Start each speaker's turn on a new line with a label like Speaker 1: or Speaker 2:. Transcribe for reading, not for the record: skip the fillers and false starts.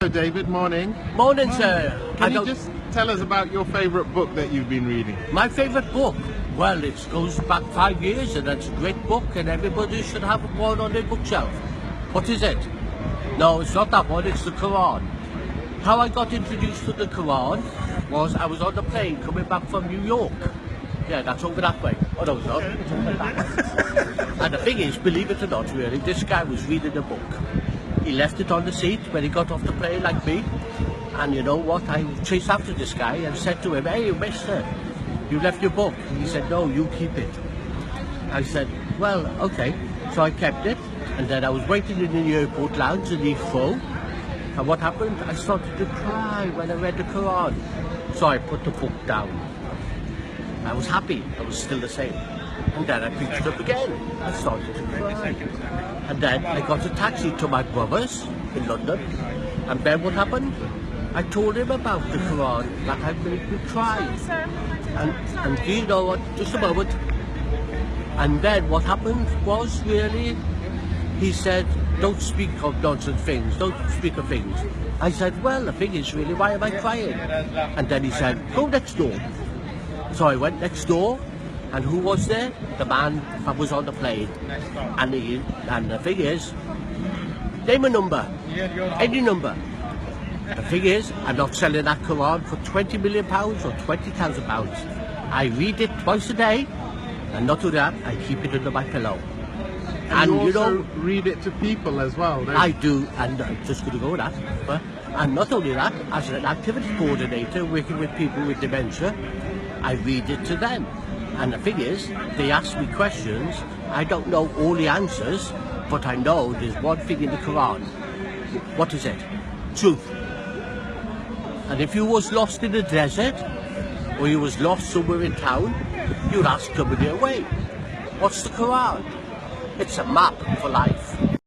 Speaker 1: Hello David, morning.
Speaker 2: Morning, sir.
Speaker 1: Can you just tell us about your favourite book that you've been reading?
Speaker 2: My favourite book? Well, it goes back 5 years and it's a great book and everybody should have one on their bookshelf. What is it? No, it's not that one, it's the Quran. How I got introduced to the Quran was I was on the plane coming back from New York. Yeah, that's over that way. Oh no, it's not. It's over that way. And the thing is, believe it or not really, this guy was reading a book. He left it on the seat when he got off the plane like me. And you know what, I chased after this guy and said to him, "Hey mister, you left your book." He said, "No, you keep it." I said, "Well, okay." So I kept it, and then I was waiting in the airport lounge in Heathrow. And what happened? I started to cry when I read the Quran. So I put the book down. I was happy, I was still the same. And then I picked it up again. I started to cry. And then I got a taxi to my brother's in London. And then what happened? I told him about the Quran, that I made me cry. And do you know what? Just a moment. And then what happened was really, he said, "Don't speak of nonsense things, don't speak of things." I said, "Well, the thing is really, why am I crying?" And then he said, "Go next door." So I went next door, and who was there? The man that was on the plane. And the thing is, name a number, any number. The thing is, I'm not selling that Quran for £20 million or £20,000. I read it twice a day, and not only that, I keep it under my pillow.
Speaker 1: And you also read it to people as well, don't you?
Speaker 2: I do, and I'm just going to go with that. And not only that, as an activity coordinator working with people with dementia, I read it to them. And the thing is, they ask me questions, I don't know all the answers, but I know there's one thing in the Quran. What is it? Truth. And if you was lost in the desert, or you was lost somewhere in town, you'd ask somebody away. What's the Quran? It's a map for life.